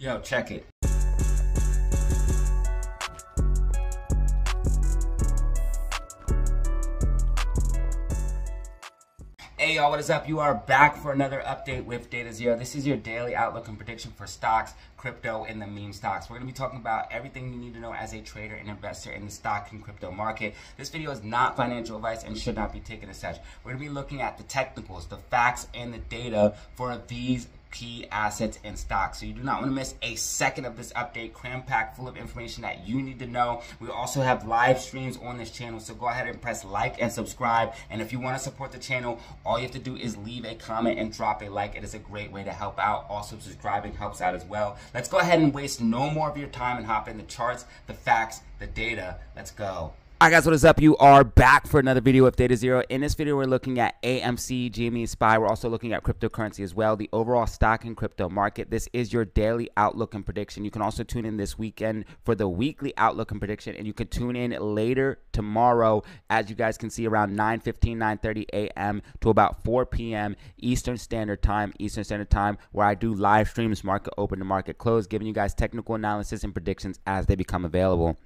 Yo, check it. Hey y'all, what is up? You are back for another update with DataZero. This is your daily outlook and prediction for stocks, crypto, and the meme stocks. We're going to be talking about everything you need to know as a trader and investor in the stock and crypto market. This video is not financial advice and should not be taken as such. We're going to be looking at the technicals, the facts, and the data for these key assets and stocks. So you do not want to miss a second of this update, cram-packed full of information that you need to know. We also have live streams on this channel, so go ahead and press like and subscribe. And if you want to support the channel, all you have to do is leave a comment and drop a like. It is a great way to help out. Also, subscribing helps out as well. Let's go ahead and waste no more of your time and hop in the charts, the facts, the data. Let's go. Alright guys, what is up? You are back for another video of DataZero. In this video, we're looking at AMC, GME, SPY. We're also looking at cryptocurrency as well, the overall stock and crypto market. This is your daily outlook and prediction. You can also tune in this weekend for the weekly outlook and prediction, and you can tune in later tomorrow, as you guys can see, around 9:15, 9:30 a.m. to about 4 p.m. Eastern Standard Time, where I do live streams, market open to market close, giving you guys technical analysis and predictions as they become available.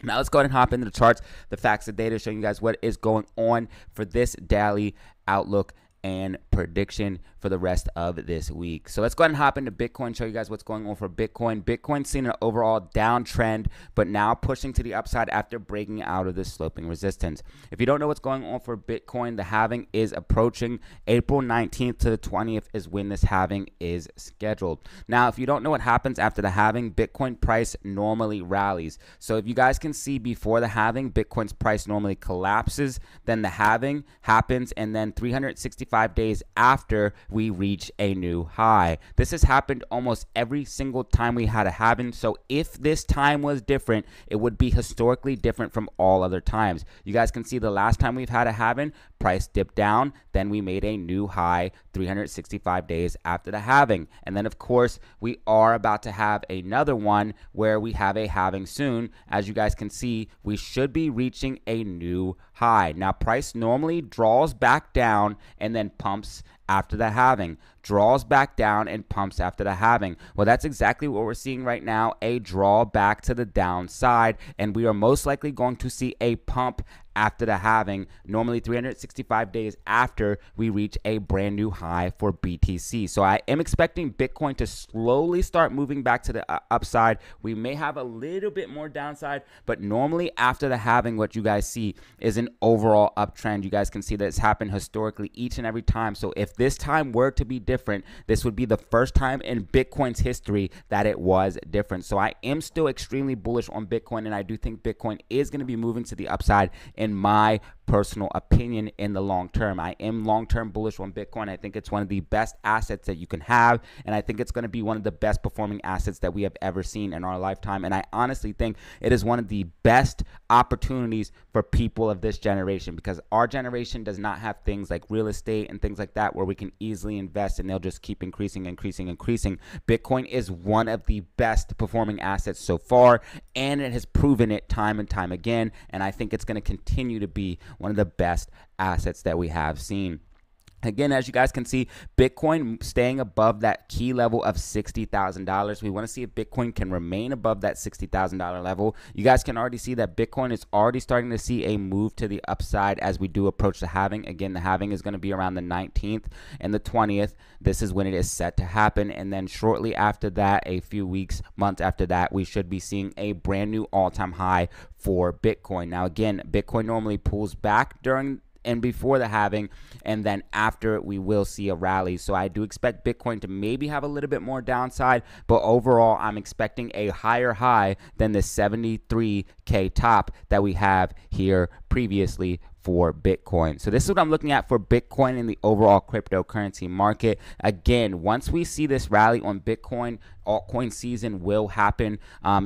Now let's go ahead and hop into the charts, the facts, the data, showing you guys what is going on for this daily outlook and prediction for the rest of this week. So let's go ahead and hop into Bitcoin, show you guys what's going on for Bitcoin. Bitcoin's seen an overall downtrend, but now pushing to the upside after breaking out of this sloping resistance. If you don't know what's going on for Bitcoin, the halving is approaching. April 19th to the 20th is when this halving is scheduled. Now, if you don't know what happens after the halving, Bitcoin price normally rallies. So if you guys can see, before the halving, Bitcoin's price normally collapses, then the halving happens, and then 365 days after, we reach a new high. This has happened almost every single time we had a halving. So if this time was different, it would be historically different from all other times. You guys can see the last time we've had a halving, price dipped down, then we made a new high 365 days after the halving. And then of course, we are about to have another one where we have a halving soon. As you guys can see, we should be reaching a new high. Now, price normally draws back down and then pumps after the halving, draws back down and pumps after the halving. Well, that's exactly what we're seeing right now, a draw back to the downside, and we are most likely going to see a pump after the halving, normally 365 days after we reach a brand new high for BTC. So I am expecting Bitcoin to slowly start moving back to the upside. We may have a little bit more downside, but normally after the halving, what you guys see is an overall uptrend. You guys can see that it's happened historically each and every time. So if this time were to be different, this would be the first time in Bitcoin's history that it was different. So I am still extremely bullish on Bitcoin, and I do think Bitcoin is going to be moving to the upside in my personal opinion in the long term. I am long-term bullish on Bitcoin. I think it's one of the best assets that you can have, and I think it's going to be one of the best performing assets that we have ever seen in our lifetime. And I honestly think it is one of the best opportunities for people of this generation, because our generation does not have things like real estate and things like that where we can easily invest and they'll just keep increasing. Bitcoin is one of the best performing assets so far, and it has proven it time and time again, and I think it's going to continue to be one of the best assets that we have seen. Again, as you guys can see, Bitcoin staying above that key level of $60,000. We want to see if Bitcoin can remain above that $60,000 level. You guys can already see that Bitcoin is already starting to see a move to the upside as we do approach the halving. Again, the halving is going to be around the 19th and the 20th. This is when it is set to happen. And then shortly after that, a few weeks, months after that, we should be seeing a brand new all-time high for Bitcoin. Now, again, Bitcoin normally pulls back during and before the halving, and then after we will see a rally. So I do expect Bitcoin to maybe have a little bit more downside, but overall I'm expecting a higher high than the 73K top that we have here previously for Bitcoin. So this is what I'm looking at for Bitcoin in the overall cryptocurrency market. Again, once we see this rally on Bitcoin, altcoin season will happen.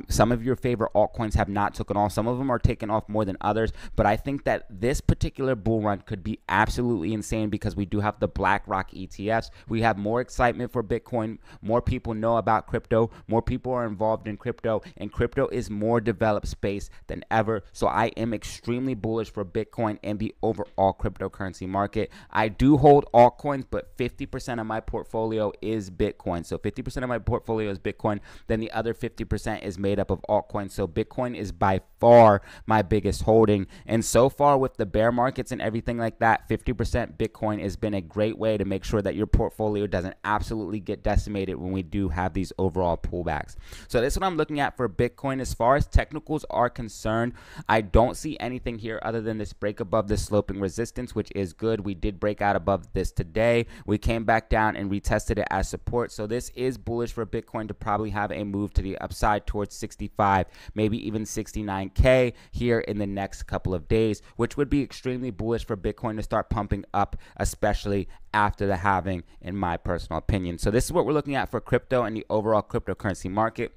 Some of your favorite altcoins have not taken off. Some of them are taking off more than others, but I think that this particular bull run could be absolutely insane because we do have the BlackRock ETFs. We have more excitement for Bitcoin. More people know about crypto. More people are involved in crypto, and crypto is more developed space than ever. So I am extremely bullish for Bitcoin in the overall cryptocurrency market. I do hold altcoins, but 50% of my portfolio is Bitcoin. So 50% of my portfolio is Bitcoin. Then the other 50% is made up of altcoins. So Bitcoin is by far my biggest holding. And so far with the bear markets and everything like that, 50% Bitcoin has been a great way to make sure that your portfolio doesn't absolutely get decimated when we do have these overall pullbacks. So this is what I'm looking at for Bitcoin. As far as technicals are concerned, I don't see anything here other than this break above this sloping resistance, which is good. We did break out above this today. We came back down and retested it as support. So this is bullish for Bitcoin to probably have a move to the upside towards 65, maybe even 69K here in the next couple of days, which would be extremely bullish for Bitcoin to start pumping up, especially after the halving, in my personal opinion. So this is what we're looking at for crypto and the overall cryptocurrency market.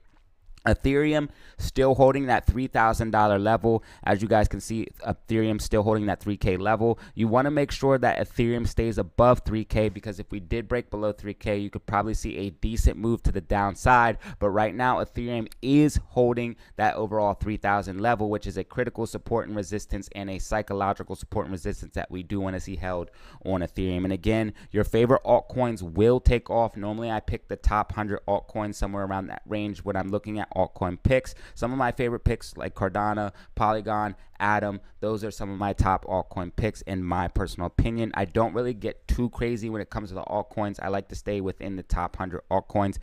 Ethereum still holding that $3,000 level. As you guys can see, Ethereum still holding that 3K level. You want to make sure that Ethereum stays above 3K, because if we did break below 3K, you could probably see a decent move to the downside. But right now, Ethereum is holding that overall 3,000 level, which is a critical support and resistance and a psychological support and resistance that we do want to see held on Ethereum. And again, your favorite altcoins will take off. Normally, I pick the top 100 altcoins somewhere around that range when I'm looking at altcoin picks. Some of my favorite picks like Cardano, Polygon, Atom, those are some of my top altcoin picks in my personal opinion. I don't really get too crazy when it comes to the altcoins. I like to stay within the top 100 altcoins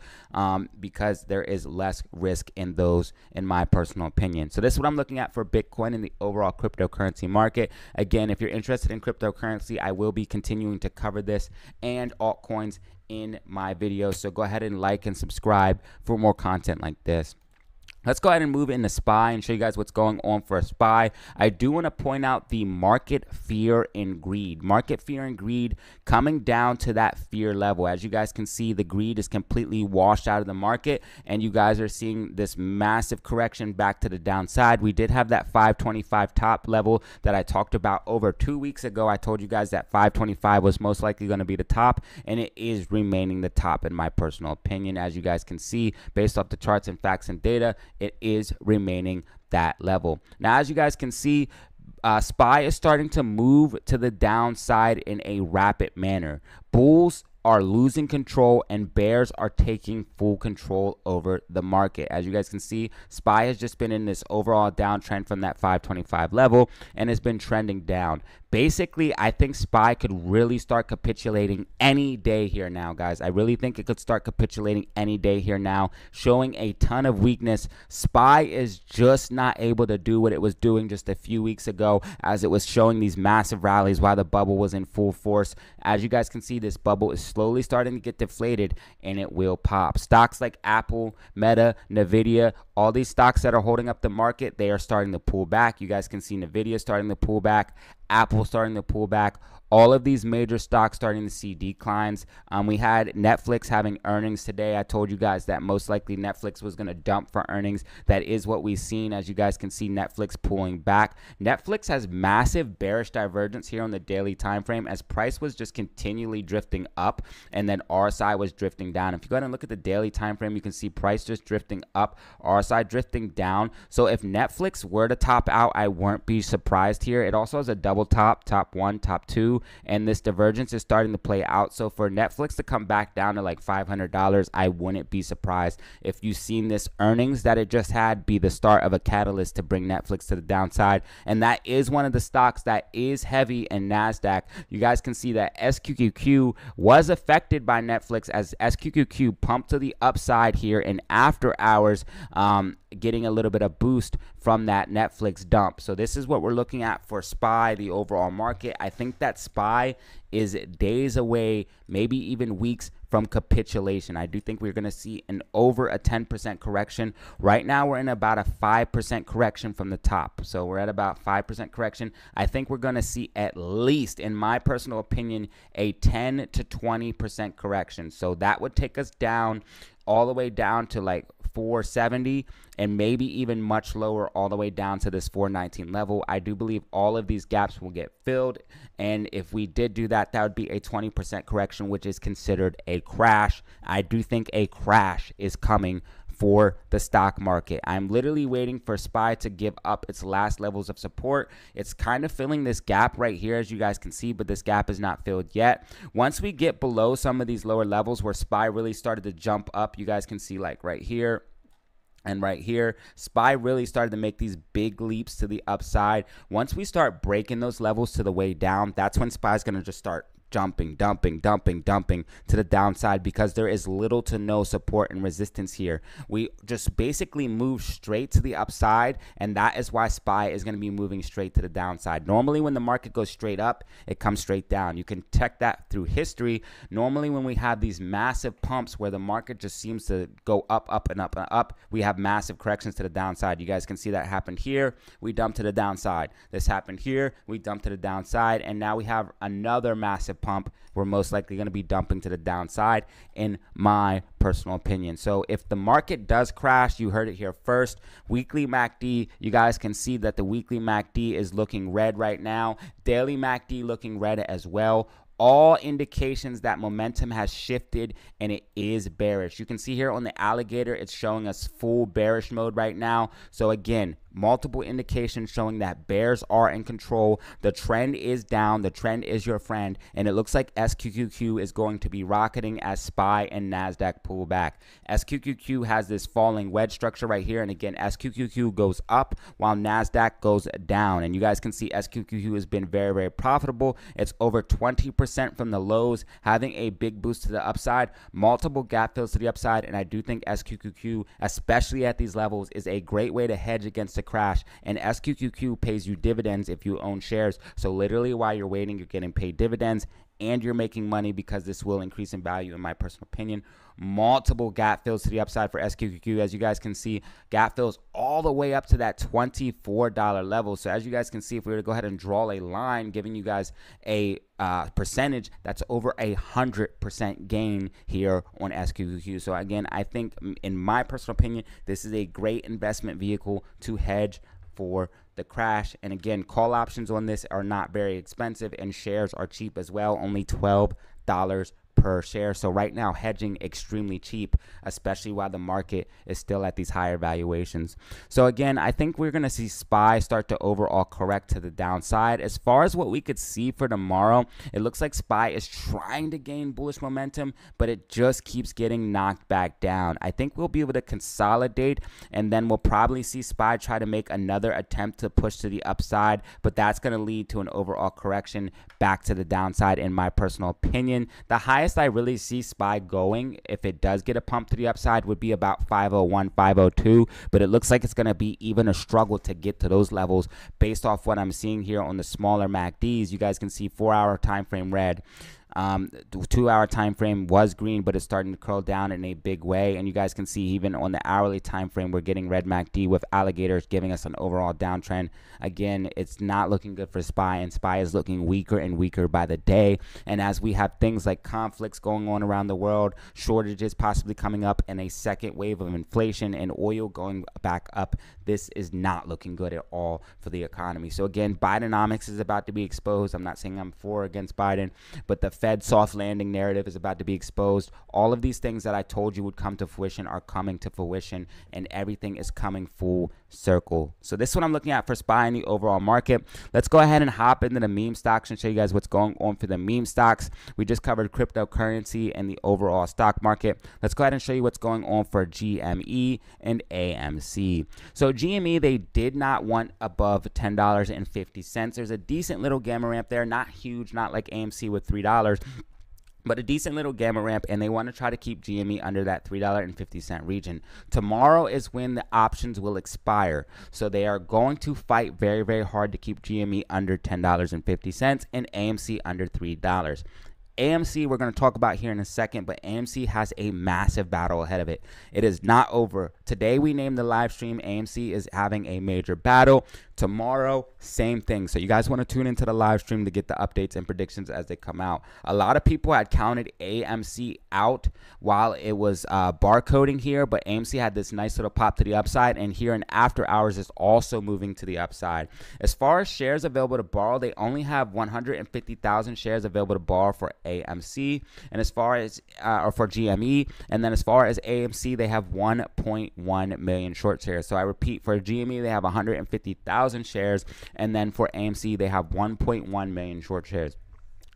because there is less risk in those, in my personal opinion. So this is what I'm looking at for Bitcoin in the overall cryptocurrency market. Again, if you're interested in cryptocurrency, I will be continuing to cover this and altcoins in my videos. So go ahead and like and subscribe for more content like this. Let's go ahead and move into SPY and show you guys what's going on for SPY. I do want to point out the market fear and greed. Market fear and greed coming down to that fear level. As you guys can see, the greed is completely washed out of the market, and you guys are seeing this massive correction back to the downside. We did have that 525 top level that I talked about over 2 weeks ago. I told you guys that 525 was most likely going to be the top, and it is remaining the top in my personal opinion. As you guys can see, based off the charts and facts and data, it is remaining that level. Now, as you guys can see, SPY is starting to move to the downside in a rapid manner. Bulls are losing control and bears are taking full control over the market. As you guys can see, SPY has just been in this overall downtrend from that 525 level and has been trending down. Basically, I think SPY could really start capitulating any day here now, guys. I really think it could start capitulating any day here now, showing a ton of weakness. SPY is just not able to do what it was doing just a few weeks ago, as it was showing these massive rallies while the bubble was in full force. As you guys can see, this bubble is slowly starting to get deflated, and it will pop. Stocks like Apple, Meta, Nvidia, all these stocks that are holding up the market, they are starting to pull back. You guys can see Nvidia starting to pull back, Apple starting to pull back. All of these major stocks starting to see declines. We had Netflix having earnings today. I told you guys that most likely Netflix was going to dump for earnings. That is what we've seen. As you guys can see, Netflix pulling back. Netflix has massive bearish divergence here on the daily time frame, as price was just continually drifting up, and then RSI was drifting down. If you go ahead and look at the daily time frame, you can see price just drifting up, RSI drifting down. So if Netflix were to top out, I wouldn't be surprised here. It also has a double top 1, top 2. And this divergence is starting to play out. So for Netflix to come back down to like $500, I wouldn't be surprised if you've seen this earnings that it just had be the start of a catalyst to bring Netflix to the downside. And that is one of the stocks that is heavy in NASDAQ. You guys can see that SQQQ was affected by Netflix, as SQQQ pumped to the upside here in after hours, getting a little bit of boost from that Netflix dump. So this is what we're looking at for SPY, the overall market. I think that SPY is days away, maybe even weeks from capitulation. I do think we're going to see an over a 10% correction. Right now, we're in about a 5% correction from the top. So we're at about 5% correction. I think we're going to see, at least in my personal opinion, a 10 to 20% correction. So that would take us down, all the way down to like 470, and maybe even much lower, all the way down to this 419 level. I do believe all of these gaps will get filled, and if we did do that, that would be a 20% correction, which is considered a crash. I do think a crash is coming for the stock market. I'm literally waiting for SPY to give up its last levels of support. It's kind of filling this gap right here, as you guys can see, but this gap is not filled yet. Once we get below some of these lower levels where SPY really started to jump up, you guys can see like right here and right here, SPY really started to make these big leaps to the upside. Once we start breaking those levels to the way down, that's when SPY is going to just start dumping to the downside, because there is little to no support and resistance here. We just basically move straight to the upside, and that is why SPY is going to be moving straight to the downside. Normally when the market goes straight up, it comes straight down. You can check that through history. Normally when we have these massive pumps where the market just seems to go up, we have massive corrections to the downside. You guys can see that happened here. We dumped to the downside. This happened here. We dumped to the downside, and now we have another massive pump. We're most likely going to be dumping to the downside, in my personal opinion. So if the market does crash, you heard it here first. Weekly MACD, you guys can see that the weekly MACD is looking red right now. Daily MACD looking red as well. All indications that momentum has shifted and it is bearish. You can see here on the alligator, it's showing us full bearish mode right now. So again, multiple indications showing that bears are in control. The trend is down. The trend is your friend. And it looks like SQQQ is going to be rocketing as SPY and NASDAQ pull back. SQQQ has this falling wedge structure right here. And again, SQQQ goes up while NASDAQ goes down. And you guys can see SQQQ has been very, very profitable. It's over 20% from the lows, having a big boost to the upside, multiple gap fills to the upside. And I do think SQQQ, especially at these levels, is a great way to hedge against the crash. And SQQQ pays you dividends if you own shares. So literally while you're waiting, you're getting paid dividends and you're making money, because this will increase in value, in my personal opinion. Multiple gap fills to the upside for SQQQ. As you guys can see, gap fills all the way up to that $24 level. So as you guys can see, if we were to go ahead and draw a line giving you guys a percentage, that's over 100% gain here on SQQQ. So again, I think, in my personal opinion, this is a great investment vehicle to hedge for the crash. And again, call options on this are not very expensive, and shares are cheap as well, only $12 per share. So right now, hedging extremely cheap, especially while the market is still at these higher valuations. So again, I think we're going to see SPY start to overall correct to the downside. As far as what we could see for tomorrow, it looks like SPY is trying to gain bullish momentum, but it just keeps getting knocked back down. I think we'll be able to consolidate, and then we'll probably see SPY try to make another attempt to push to the upside, but that's going to lead to an overall correction back to the downside, in my personal opinion. The highest I really see SPY going, if it does get a pump to the upside, would be about 501, 502, but it looks like it's going to be even a struggle to get to those levels based off what I'm seeing here on the smaller MACDs. You guys can see 4-hour time frame red. The 2-hour time frame was green, but it's starting to curl down in a big way. And you guys can see even on the hourly time frame, we're getting red MACD with alligators giving us an overall downtrend. Again, it's not looking good for SPY, and SPY is looking weaker and weaker by the day. And as we have things like conflicts going on around the world, shortages possibly coming up, and a second wave of inflation and oil going back up, this is not looking good at all for the economy. So again, Bidenomics is about to be exposed. I'm not saying I'm for or against Biden, but the Fed soft landing narrative is about to be exposed. All of these things that I told you would come to fruition are coming to fruition, and everything is coming full circle. So this is what I'm looking at for SPY in the overall market. Let's go ahead and hop into the meme stocks and show you guys what's going on for the meme stocks. We just covered cryptocurrency and the overall stock market. Let's go ahead and show you what's going on for GME and AMC. So GME, they did not want above $10.50. There's a decent little gamma ramp there, not huge, not like AMC with $3, but a decent little gamma ramp, and they want to try to keep GME under that $3.50 region. Tomorrow is when the options will expire, so they are going to fight very, very hard to keep GME under $10.50 and AMC under $3. AMC we're going to talk about here in a second, but AMC has a massive battle ahead of it. It is not over. Today we named the live stream AMC is having a major battle. Tomorrow, same thing. So you guys want to tune into the live stream to get the updates and predictions as they come out. A lot of people had counted AMC out while it was barcoding here, but AMC had this nice little pop to the upside, and here in after hours is also moving to the upside. As far as shares available to borrow, they only have 150,000 shares available to borrow for AMC, and as far as or for GME, and then as far as AMC, they have 1.1 million short shares. So I repeat, for GME they have 150,000 shares, and then for AMC they have 1.1 million short shares.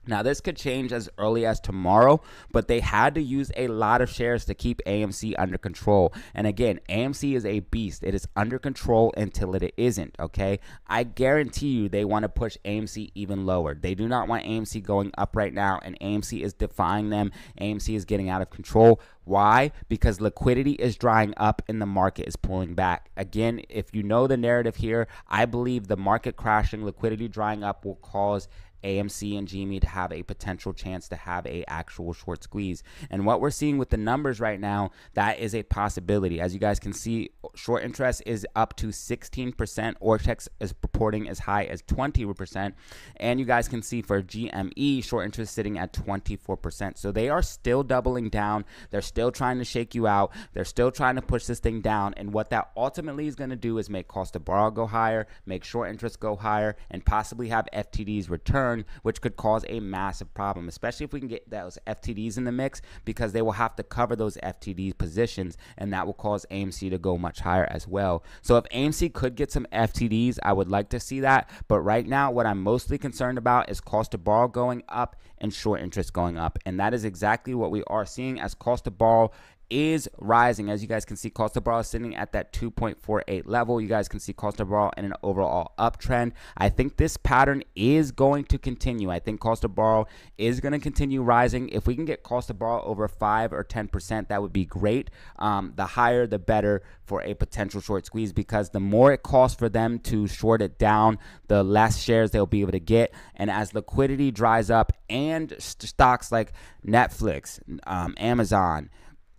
Now, this could change as early as tomorrow, but they had to use a lot of shares to keep AMC under control. And again, AMC is a beast. It is under control until it isn't, okay? I guarantee you they want to push AMC even lower. They do not want AMC going up right now, and AMC is defying them. AMC is getting out of control. Why? Because liquidity is drying up and the market is pulling back. Again, if you know the narrative here, I believe the market crashing, liquidity drying up will cause AMC and GME to have a potential chance to have a actual short squeeze. And what we're seeing with the numbers right now, that is a possibility. As you guys can see, short interest is up to 16%. Ortex is reporting as high as 20%. And you guys can see for GME, short interest sitting at 24%. So they are still doubling down. They're still trying to shake you out. They're still trying to push this thing down. And what that ultimately is going to do is make cost to borrow go higher, make short interest go higher, and possibly have FTDs return, which could cause a massive problem, especially if we can get those FTDs in the mix, because they will have to cover those FTD positions, and that will cause AMC to go much higher as well. So if AMC could get some FTDs, I would like to see that. But right now, what I'm mostly concerned about is cost to borrow going up and short interest going up. And that is exactly what we are seeing, as cost to borrow is rising. As you guys can see, cost to borrow is sitting at that 2.48 level. You guys can see cost to borrow in an overall uptrend. I think this pattern is going to continue. I think cost to borrow is going to continue rising. If we can get cost to borrow over 5 or 10%, that would be great. The higher, the better for a potential short squeeze, because the more it costs for them to short it down, the less shares they'll be able to get. And as liquidity dries up and stocks like Netflix, Amazon,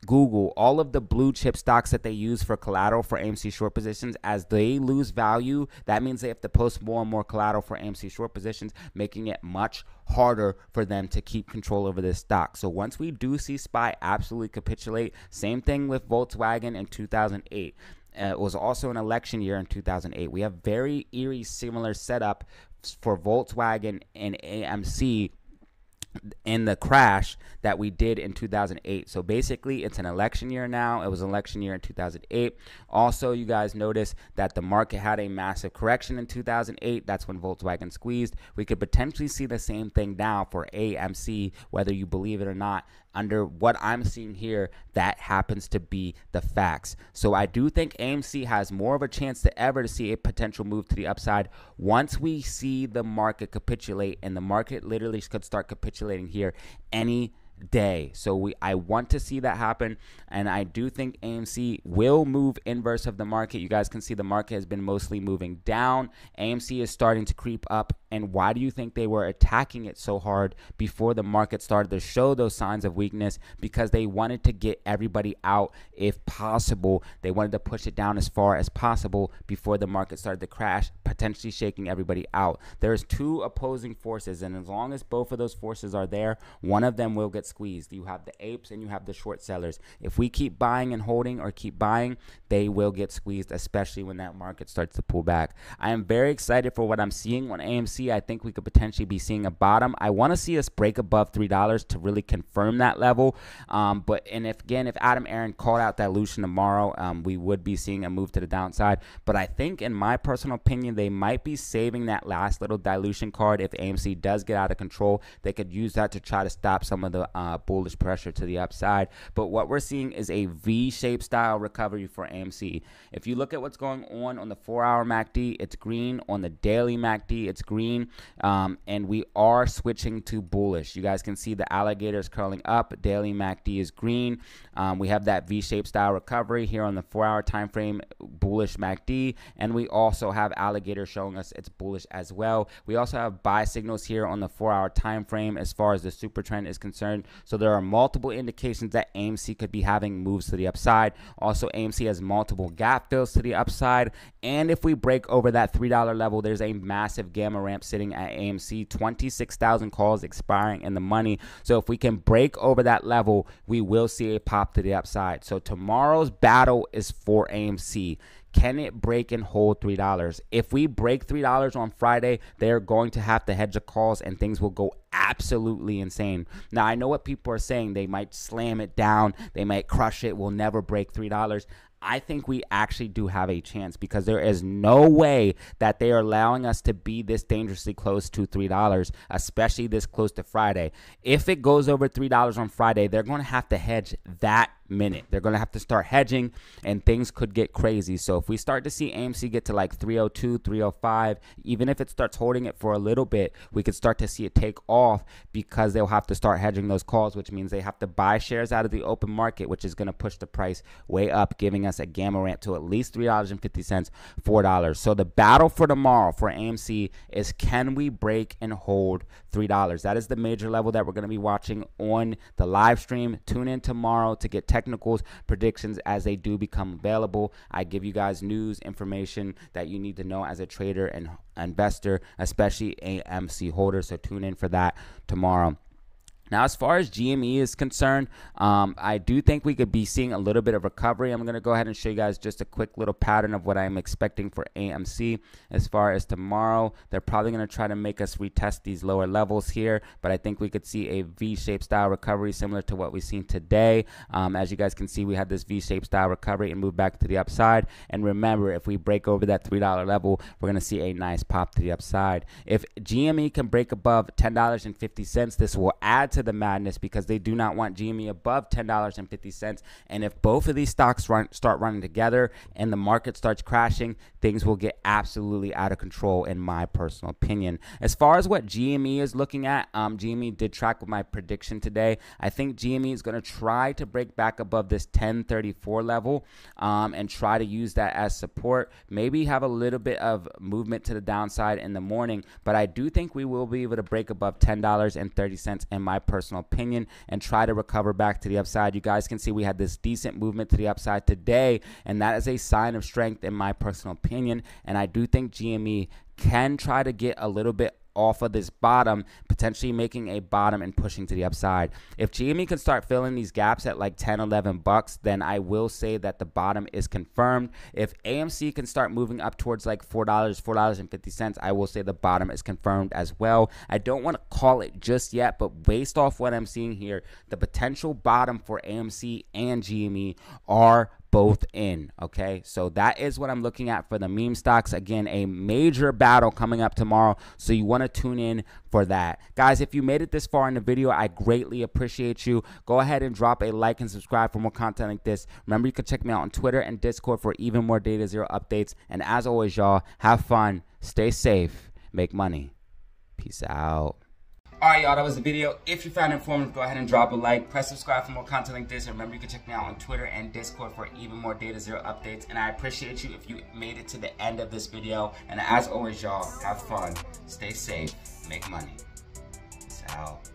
Google, all of the blue chip stocks that they use for collateral for AMC short positions, as they lose value, that means they have to post more and more collateral for AMC short positions, making it much harder for them to keep control over this stock. So once we do see SPY absolutely capitulate, same thing with Volkswagen in 2008. It was also an election year in 2008. We have very eerie similar setup for Volkswagen and AMC in the crash that we did in 2008. So basically, it's an election year now. It was an election year in 2008. Also, you guys notice that the market had a massive correction in 2008. That's when Volkswagen squeezed. We could potentially see the same thing now for AMC, whether you believe it or not. Under what I'm seeing here, that happens to be the facts. So I do think AMC has more of a chance than ever to see a potential move to the upside once we see the market capitulate, and the market literally could start capitulating here any day. So I want to see that happen, and I do think AMC will move inverse of the market. You guys can see the market has been mostly moving down. AMC is starting to creep up. And why do you think they were attacking it so hard before the market started to show those signs of weakness? Because they wanted to get everybody out if possible. They wanted to push it down as far as possible before the market started to crash, potentially shaking everybody out. There's two opposing forces, and as long as both of those forces are there, one of them will get squeezed. You have the apes and you have the short sellers. If we keep buying and holding, or keep buying, they will get squeezed, especially when that market starts to pull back. I am very excited for what I'm seeing on AMC. I think we could potentially be seeing a bottom. I want to see us break above $3 to really confirm that level. If Adam Aaron called out dilution tomorrow, we would be seeing a move to the downside. But I think, in my personal opinion, they might be saving that last little dilution card. If AMC does get out of control, they could use that to try to stop some of the bullish pressure to the upside. But what we're seeing is a V-shaped style recovery for AMC. If you look at what's going on the 4-hour MACD, it's green. On the daily MACD, it's green. And we are switching to bullish. You guys can see the alligators curling up. Daily MACD is green. We have that V-shaped style recovery here on the 4-hour time frame, bullish MACD, and we also have alligator showing us it's bullish as well. We also have buy signals here on the 4-hour time frame as far as the super trend is concerned. So there are multiple indications that AMC could be having moves to the upside. Also, AMC has multiple gap fills to the upside, and if we break over that $3 level, there's a massive gamma ramp sitting at AMC, 26,000 calls expiring in the money. So if we can break over that level, we will see a pop to the upside. So tomorrow's battle is for AMC. can it break and hold $3? If we break $3 on Friday, they're going to have to hedge the calls and things will go absolutely insane. Now, I know what people are saying. They might slam it down. They might crush it. We'll never break $3. I think we actually do have a chance because there is no way that they are allowing us to be this dangerously close to $3, especially this close to Friday. If it goes over $3 on Friday, they're going to have to hedge that minute. They're going to have to start hedging and things could get crazy. So if we start to see AMC get to like 302, 305, even if it starts holding it for a little bit, we could start to see it take off because they'll have to start hedging those calls, which means they have to buy shares out of the open market, which is going to push the price way up, giving us a gamma ramp to at least $3.50, $4. So the battle for tomorrow for AMC is, can we break and hold $3? That is the major level that we're going to be watching on the live stream. Tune in tomorrow to get technicals, predictions as they do become available. I give you guys news, information that you need to know as a trader and investor, especially AMC holder. So tune in for that tomorrow. Now, as far as GME is concerned, I do think we could be seeing a little bit of recovery. I'm going to go ahead and show you guys just a quick little pattern of what I'm expecting for AMC. As far as tomorrow, they're probably going to try to make us retest these lower levels here, but I think we could see a V-shaped style recovery similar to what we've seen today. As you guys can see, we had this V-shaped style recovery and move back to the upside. And remember, if we break over that $3 level, we're going to see a nice pop to the upside. If GME can break above $10.50, this will add to the madness because they do not want GME above $10.50. And if both of these stocks start running together and the market starts crashing, things will get absolutely out of control, in my personal opinion. As far as what GME is looking at, GME did track with my prediction today. I think GME is going to try to break back above this 1034 level and try to use that as support. Maybe have a little bit of movement to the downside in the morning, but I do think we will be able to break above $10.30 in my personal opinion and try to recover back to the upside. You guys can see we had this decent movement to the upside today, and that is a sign of strength in my personal opinion. And I do think GME can try to get a little bit off of this bottom, potentially making a bottom and pushing to the upside. If GME can start filling these gaps at like 10, 11 bucks, then I will say that the bottom is confirmed. If AMC can start moving up towards like $4, $4.50, I will say the bottom is confirmed as well. I don't want to call it just yet, but based off what I'm seeing here, the potential bottom for AMC and GME are both in. Okay, so that is what I'm looking at for the meme stocks. Again, a major battle coming up tomorrow, so you want to tune in for that. Guys, if you made it this far in the video, I greatly appreciate you. Go ahead and drop a like and subscribe for more content like this. Remember, you can check me out on Twitter and Discord for even more DataZero updates. And as always, y'all, have fun, stay safe, make money. Peace out. Alright, y'all, that was the video. If you found it informative, go ahead and drop a like. Press subscribe for more content like this. And remember, you can check me out on Twitter and Discord for even more DataZero updates. And I appreciate you if you made it to the end of this video. And as always, y'all, have fun, stay safe, make money. Peace out.